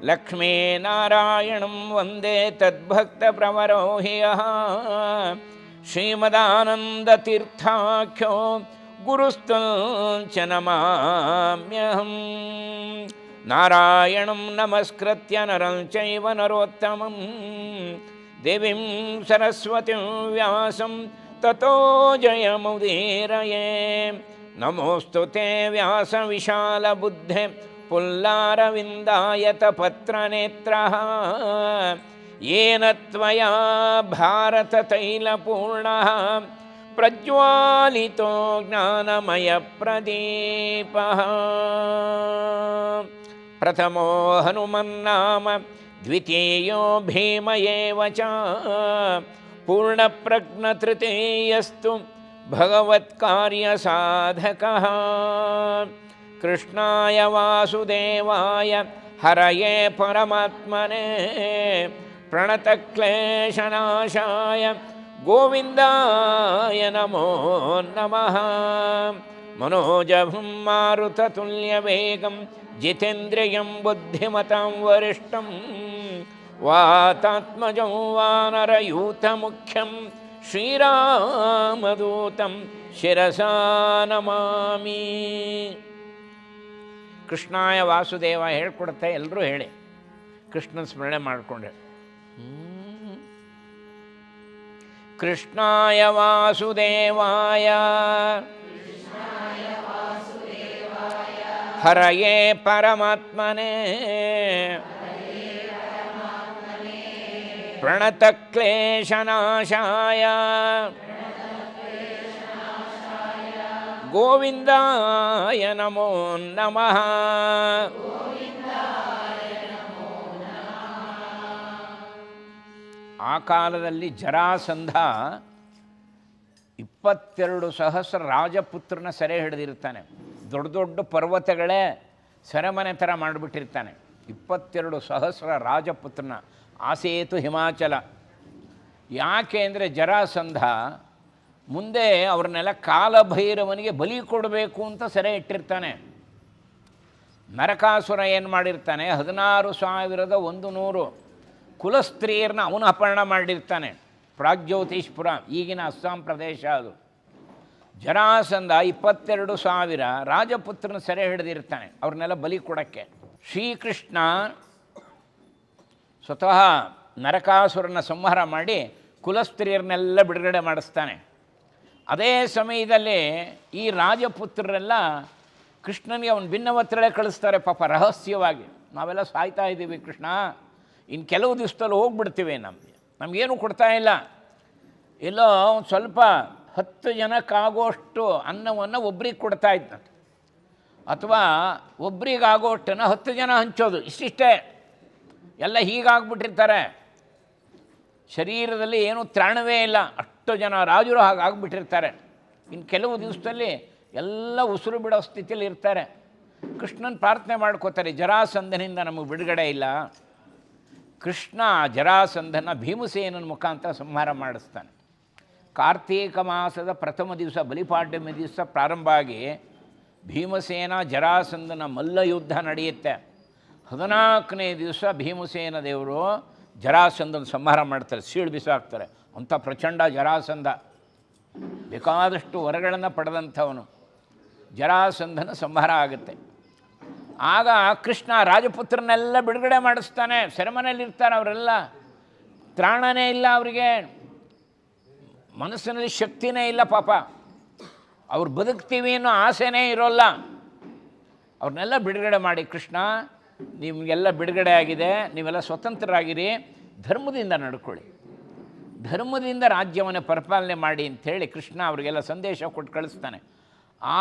ಲಕ್ಷ್ಮೀನಾರಾಯಣಂ ವಂದೇ ತದ್ಭಕ್ತಪ್ರವರೋ ಹಿ ಯಃ ಶ್ರೀಮದಾನಂದತೀರ್ಥಾಖ್ಯೋ ಗುರುಸ್ತುಂಚ ನಮಾಮ್ಯಹಂ. ನಾರಾಯಣಂ ನಮಸ್ಕೃತ್ಯ ನರಂ ಚೈವ ನರೋತ್ತಮಂ ದೇವೀಂ ಸರಸ್ವತಿಂ ವ್ಯಾಸಂ ತತೋ ಜಯಮುದೀರಯೇ. ನಮೋऽस्तु ते ವ್ಯಾಸವಿಶಾಲಬುದ್ಧೇ ಪುಲ್ಲಾರವಿಂದಾಯತಪತ್ರನೇತ್ರಃ ಯೇನ ತ್ವಯಾ ಭಾರತತೈಲಪೂರ್ಣಃ ಪ್ರಜ್ವಾಲಿತೋ ಜ್ಞಾನಮಯಪ್ರದೀಪಃ. ಪ್ರಥಮೋ ಹನುಮನ್ನಾಮ ದ್ವಿತೀಯೋ ಭೀಮ ಏವ ಚ ಪೂರ್ಣಪ್ರಜ್ಞತೃತೀಯಸ್ತು ಭಗವತ್ಕಾರ್ಯಸಾಧಕಃ. ಕೃಷ್ಣಾಯ ವಾಸುದೇವಾಯ ಹರಯೇ ಪರಮಾತ್ಮನೇ ಪ್ರಣತಕ್ಲೇಶನಾಶಾಯ ಗೋವಿಂದಾಯ ನಮೋ ನಮಃ. ಮನೋಜವಂ ಮಾರುತತುಲ್ಯವೇಗಂ ಜಿತೇಂದ್ರಿಯಂ ಬುದ್ಧಿಮತಾಂ ವರಿಷ್ಠಂ ವಾತಾತ್ಮಜಂ ವಾನರಯೂಥಮುಖ್ಯಂ ಶ್ರೀರಾಮದೂತಂ ಶಿರಸಾ ನಮಾಮಿ. ಕೃಷ್ಣಾಯ ವಾಸುದೇವ ಹೇಳ್ಕೊಡುತ್ತೆ, ಎಲ್ಲರೂ ಹೇಳಿ ಕೃಷ್ಣನ ಸ್ಮರಣೆ ಮಾಡಿಕೊಂಡೆ. ಕೃಷ್ಣಾಯ ವಾಸುದೇವಾಯ ಹರಯೇ ಪರಮಾತ್ಮನೇ ಪ್ರಣತಕ್ಲೇಶನಾಶಾಯ ಗೋವಿಂದಾಯ ನಮೋ ನಮಃ. ಆ ಕಾಲದಲ್ಲಿ ಜರಾಸಂಧ 22,000 ರಾಜಪುತ್ರನ ಸೆರೆ ಹಿಡಿದಿರ್ತಾನೆ. ದೊಡ್ಡ ದೊಡ್ಡ ಪರ್ವತಗಳೇ ಸೆರೆಮನೆ ಥರ ಮಾಡಿಬಿಟ್ಟಿರ್ತಾನೆ. 22,000 ರಾಜಪುತ್ರನ. ಆಸೇತು ಹಿಮಾಚಲ. ಯಾಕೆ ಅಂದರೆ ಜರಾಸಂಧ ಮುಂದೆ ಅವ್ರನ್ನೆಲ್ಲ ಕಾಲಭೈರವನಿಗೆ ಬಲಿ ಕೊಡಬೇಕು ಅಂತ ಸೆರೆ ಇಟ್ಟಿರ್ತಾನೆ. ನರಕಾಸುರ ಏನು ಮಾಡಿರ್ತಾನೆ, 16,100 ಕುಲಸ್ತ್ರೀಯರನ್ನ ಅವನು ಅಪಹರಣ ಮಾಡಿರ್ತಾನೆ. ಪ್ರಾಗ್ಜ್ಯೋತಿಷ್ಪುರ, ಈಗಿನ ಅಸ್ಸಾಂ ಪ್ರದೇಶ ಅದು. ಜರಾಸಂಧ 22,000 ರಾಜಪುತ್ರನ ಸೆರೆ ಹಿಡಿದಿರ್ತಾನೆ ಅವ್ರನ್ನೆಲ್ಲ ಬಲಿ ಕೊಡೋಕ್ಕೆ. ಶ್ರೀಕೃಷ್ಣ ಸ್ವತಃ ನರಕಾಸುರನ ಸಂಹಾರ ಮಾಡಿ ಕುಲಸ್ತ್ರೀಯರನ್ನೆಲ್ಲ ಬಿಡುಗಡೆ ಮಾಡಿಸ್ತಾನೆ. ಅದೇ ಸಮಯದಲ್ಲಿ ಈ ರಾಜಪುತ್ರರೆಲ್ಲ ಕೃಷ್ಣನಿಗೆ ಅವನು ಭಿನ್ನವತ್ರಳೆ ಕಳಿಸ್ತಾರೆ ಪಾಪ ರಹಸ್ಯವಾಗಿ. ನಾವೆಲ್ಲ ಸಾಯ್ತಾ ಇದ್ದೀವಿ ಕೃಷ್ಣ, ಇನ್ನು ಕೆಲವು ದಿವಸದಲ್ಲಿ ಹೋಗ್ಬಿಡ್ತೀವಿ, ನಮಗೇನು ಕೊಡ್ತಾ ಇಲ್ಲ, ಎಲ್ಲೋ ಒಂದು ಸ್ವಲ್ಪ 10 ಜನಕ್ಕಾಗೋಷ್ಟು ಅನ್ನವನ್ನು ಒಬ್ರಿಗೆ ಕೊಡ್ತಾ ಇದ್ದಂತೆ, ಅಥವಾ ಒಬ್ರಿಗಾಗೋಷ್ಟನ್ನು 10 ಜನ ಹಂಚೋದು, ಇಷ್ಟಿಷ್ಟೇ. ಎಲ್ಲ ಹೀಗಾಗ್ಬಿಟ್ಟಿರ್ತಾರೆ, ಶರೀರದಲ್ಲಿ ಏನೂ ತ್ರಾಣವೇ ಇಲ್ಲ, ಅಷ್ಟು ಜನ ರಾಜರು ಹಾಗಾಗ್ಬಿಟ್ಟಿರ್ತಾರೆ. ಇನ್ನು ಕೆಲವು ದಿವಸದಲ್ಲಿ ಎಲ್ಲ ಉಸಿರು ಬಿಡೋ ಸ್ಥಿತಿಯಲ್ಲಿ ಇರ್ತಾರೆ. ಕೃಷ್ಣನ ಪ್ರಾರ್ಥನೆ ಮಾಡ್ಕೋತಾರೆ, ಜರಾಸಂಧನಿಂದ ನಮಗೆ ಬಿಡುಗಡೆ ಇಲ್ಲ. ಕೃಷ್ಣ ಜರಾಸಂಧನ ಭೀಮಸೇನನ ಮುಖಾಂತರ ಸಂಹಾರ ಮಾಡಿಸ್ತಾನೆ. ಕಾರ್ತೀಕ ಮಾಸದ ಪ್ರಥಮ ದಿವಸ ಬಲಿಪಾಡ್ಯಮಿ ದಿವಸ ಪ್ರಾರಂಭ ಆಗಿ ಭೀಮಸೇನ ಜರಾಸಂಧನ ಮಲ್ಲ ಯುದ್ಧ ನಡೆಯುತ್ತೆ. 14ನೇ ದಿವಸ ಭೀಮಸೇನ ದೇವರು ಜರಾಸಂಧನ ಸಂಹಾರ ಮಾಡ್ತಾರೆ, ಸೀಳು ಬಿಸಾಕ್ತಾರೆ. ಅಂಥ ಪ್ರಚಂಡ ಜರಾಸಂಧ, ಬೇಕಾದಷ್ಟು ವರಗಳನ್ನು ಪಡೆದಂಥವನು. ಜರಾಸಂಧನ ಸಂಹಾರ ಆಗುತ್ತೆ. ಆಗ ಕೃಷ್ಣ ರಾಜಪುತ್ರನೆಲ್ಲ ಬಿಡುಗಡೆ ಮಾಡಿಸ್ತಾನೆ. ಸೆರೆಮನೆಯಲ್ಲಿರ್ತಾರೆ ಅವರೆಲ್ಲ, ತ್ರಾಣನೇ ಇಲ್ಲ ಅವರಿಗೆ, ಮನಸ್ಸಿನಲ್ಲಿ ಶಕ್ತಿನೇ ಇಲ್ಲ ಪಾಪ, ಅವ್ರು ಬದುಕ್ತೀವಿ ಅನ್ನೋ ಆಸೆನೇ ಇರೋಲ್ಲ. ಅವ್ರನ್ನೆಲ್ಲ ಬಿಡುಗಡೆ ಮಾಡಿ, ಕೃಷ್ಣ ನಿಮಗೆಲ್ಲ ಬಿಡುಗಡೆ ಆಗಿದೆ, ನೀವೆಲ್ಲ ಸ್ವತಂತ್ರರಾಗಿರಿ, ಧರ್ಮದಿಂದ ನಡ್ಕೊಳ್ಳಿ, ಧರ್ಮದಿಂದ ರಾಜ್ಯವನ್ನು ಪರಿಪಾಲನೆ ಮಾಡಿ ಅಂಥೇಳಿ ಕೃಷ್ಣ ಅವರಿಗೆಲ್ಲ ಸಂದೇಶ ಕೊಟ್ಟು ಕಳಿಸ್ತಾನೆ.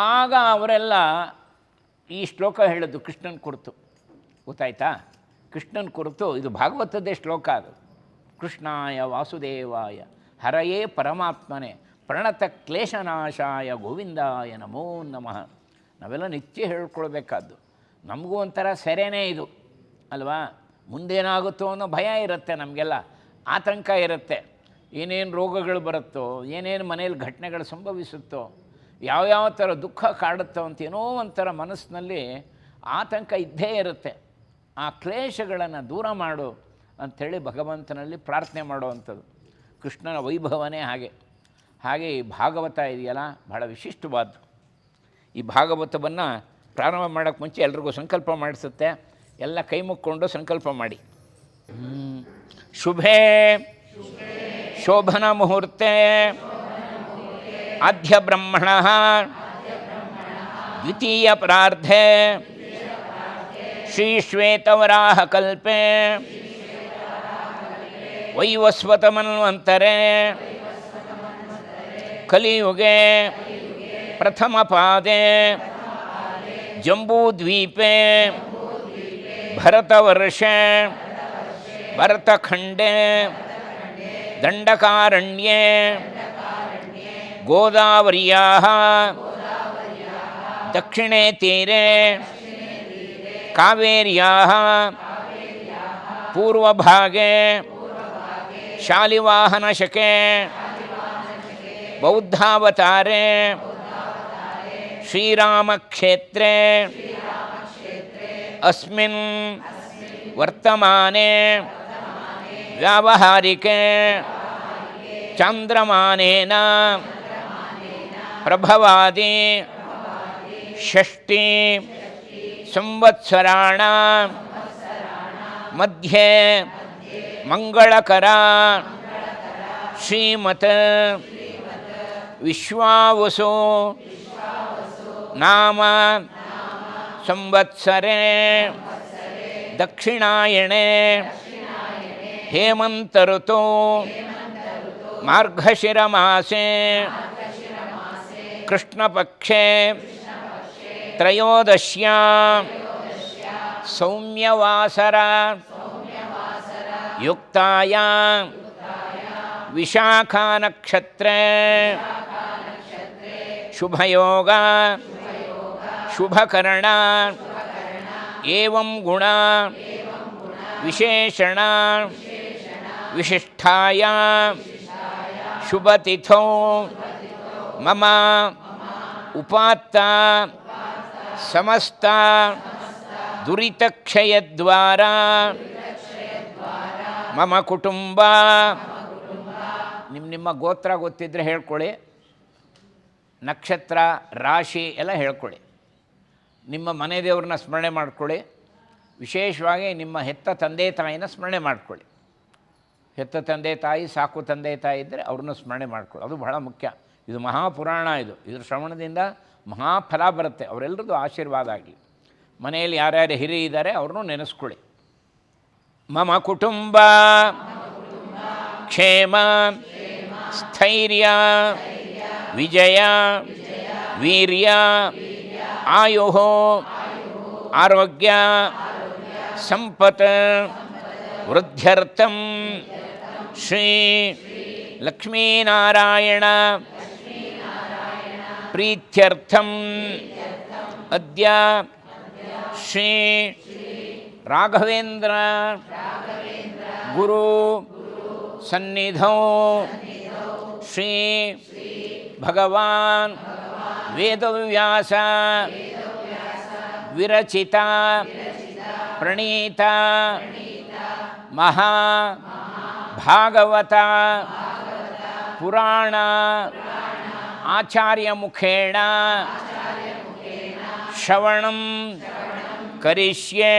ಆಗ ಅವರೆಲ್ಲ ಈ ಶ್ಲೋಕ ಹೇಳಿದ್ದು ಕೃಷ್ಣನ ಕುರಿತು, ಗೊತ್ತಾಯ್ತಾ? ಕೃಷ್ಣನ ಕುರಿತು ಇದು ಭಾಗವತದ್ದೇ ಶ್ಲೋಕ ಅದು. ಕೃಷ್ಣಾಯ ವಾಸುದೇವಾಯ ಹರಯೇ ಪರಮಾತ್ಮನೇ ಪ್ರಣತ ಕ್ಲೇಶನಾಶಾಯ ಗೋವಿಂದಾಯ ನಮೋ ನಮಃ. ನಾವೆಲ್ಲ ನಿತ್ಯ ಹೇಳ್ಕೊಳ್ಬೇಕಾದ್ದು. ನಮಗೂ ಒಂಥರ ಸೆರೆನೇ ಇದು ಅಲ್ವಾ? ಮುಂದೇನಾಗುತ್ತೋ ಅನ್ನೋ ಭಯ ಇರುತ್ತೆ, ನಮಗೆಲ್ಲ ಆತಂಕ ಇರುತ್ತೆ. ಏನೇನು ರೋಗಗಳು ಬರುತ್ತೋ, ಏನೇನು ಮನೇಲಿ ಘಟನೆಗಳು ಸಂಭವಿಸುತ್ತೋ, ಯಾವ್ಯಾವ ಥರ ದುಃಖ ಕಾಡುತ್ತೋ ಅಂತ ಏನೋ ಒಂಥರ ಮನಸ್ಸಿನಲ್ಲಿ ಆತಂಕ ಇದ್ದೇ ಇರುತ್ತೆ. ಆ ಕ್ಲೇಶಗಳನ್ನು ದೂರ ಮಾಡು ಅಂಥೇಳಿ ಭಗವಂತನಲ್ಲಿ ಪ್ರಾರ್ಥನೆ ಮಾಡುವಂಥದ್ದು. ಕೃಷ್ಣನ ವೈಭವನೇ ಹಾಗೆ ಈ ಭಾಗವತ ಇದೆಯಲ್ಲ ಬಹಳ ವಿಶಿಷ್ಟವಾದ್ದು. ಈ ಭಾಗವತವನ್ನು ಪ್ರಾರಂಭ ಮಾಡೋಕ್ಕೆ ಮುಂಚೆ ಎಲ್ರಿಗೂ ಸಂಕಲ್ಪ ಮಾಡಿಸುತ್ತೆ. ಎಲ್ಲ ಕೈ ಮುಕ್ಕೊಂಡು ಸಂಕಲ್ಪ ಮಾಡಿ. ಶುಭೇ ಶೋಭನ ಮುಹೂರ್ತೆ ಆದ್ಯ ಬ್ರಹ್ಮಣ ದ್ವಿತೀಯ ಪ್ರಾರ್ಧೆ ಶ್ರೀಶ್ವೇತವರಾಹ ಕಲ್ಪೆ ವೈವಸ್ವತಮನ್ವಂತರೆ ಕಲಿಯುಗೆ ಪ್ರಥಮ ಪಾದೆ ಜಂಬೂದ್ವೀಪೆ ಭರತವರ್ಷೆ ಭರತಖಂಡೇ ದಂಡಕಾರಣ್ಯೇ ಗೋದಾವರ್ಯಾಃ ದಕ್ಷಿಣೇ ತೀರೆ ಕಾವೇರ್ಯಾಃ ಪೂರ್ವಭಾಗೆ ಶಾಲಿವಾಹನಶಕೆ ಬೌದ್ಧಾವತಾರೆ ಶ್ರೀರಾಮಕ್ಷೇತ್ರೇ ಅಸ್ಮಿನ್ ವರ್ತಮಾನೆ ವ್ಯಾವಹಾರಿಕೆ ಚಾಂದ್ರಮಾನೇನ ಪ್ರಭವಾದಿ ಷಷ್ಠಿ ಸಂವತ್ಸರಾಣ ಮಧ್ಯೆ ಮಂಗಳಕರ ಶ್ರೀಮತ್ ವಿಶ್ವಾವಸು ನಾಮ ಸಂವತ್ಸರೆ ದಕ್ಷಿಣಾಯಣೆ ಹೇಮಂತ ಋತು ಮಾರ್ಗಶಿರಮಾಸೆ ಕೃಷ್ಣಪಕ್ಷೆ ತ್ರಯೋದಶ್ಯಾಂ ಸೌಮ್ಯವಾಸರ ಯುಕ್ತಾಯಾಂ ವಿಶಾಖಾನಕ್ಷತ್ರೇ ಶುಭಯೋಗ ಶುಭಕರಣ ಏವಂ ಗುಣ ವಿಶೇಷಣ ವಿಶಿಷ್ಟಾಯಾಂ ಶುಭತಿಥೌ ಮಮ ಉಪಾತ್ತ ಸಮಸ್ತ ದುರಿತಕ್ಷಯದ್ವಾರ ಮಮ ಕುಟುಂಬ. ನಿಮ್ಮ ಗೋತ್ರ ಗೊತ್ತಿದ್ದರೆ ಹೇಳ್ಕೊಳ್ಳಿ, ನಕ್ಷತ್ರ ರಾಶಿ ಎಲ್ಲ ಹೇಳ್ಕೊಳ್ಳಿ. ನಿಮ್ಮ ಮನೆ ದೇವ್ರನ್ನ ಸ್ಮರಣೆ ಮಾಡ್ಕೊಳ್ಳಿ. ವಿಶೇಷವಾಗಿ ನಿಮ್ಮ ಹೆತ್ತ ತಂದೆ ತಾಯಿನ ಸ್ಮರಣೆ ಮಾಡ್ಕೊಳ್ಳಿ. ಹೆತ್ತ ತಂದೆ ತಾಯಿ, ಸಾಕು ತಂದೆ ತಾಯಿ ಇದ್ದರೆ ಅವ್ರನ್ನ ಸ್ಮರಣೆ ಮಾಡ್ಕೊಳ್ಳಿ. ಅದು ಬಹಳ ಮುಖ್ಯ. ಇದು ಮಹಾಪುರಾಣ. ಇದ್ರ ಶ್ರವಣದಿಂದ ಮಹಾಫಲ ಬರುತ್ತೆ. ಅವರೆಲ್ಲರದ್ದು ಆಶೀರ್ವಾದ ಆಗಲಿ. ಮನೆಯಲ್ಲಿ ಯಾರ್ಯಾರು ಹಿರಿಯ ಇದ್ದಾರೆ ಅವ್ರನ್ನೂ ನೆನೆಸ್ಕೊಳ್ಳಿ. ಮಮ ಕುಟುಂಬ ಕ್ಷೇಮ ಸ್ಥೈರ್ಯ ವಿಜಯ ವೀರ್ಯ ಆಯು ಆರೋಗ್ಯ ಸಂಪತ್ ವೃದ್ಧ್ಯರ್ಥಂ ಶ್ರೀ ಲಕ್ಷ್ಮೀನಾರಾಯಣ ಪ್ರೀತ್ಯರ್ಥಂ ಅದ್ಯ ಶ್ರೀ ರಾಘವೇಂದ್ರ ಗುರು ಸನ್ನಿಧೌ ಶ್ರೀ ಭಗವಾನ್ ವೇದವ್ಯಾಸ ವಿರಚಿತ ಪ್ರಣೀತ ಮಹಾ ಭಾಗವತ ಪುರಾಣ ಆಚಾರ್ಯ ಮುಖೇಣ ಶ್ರವಣಂ ಕರಿಷ್ಯೆ.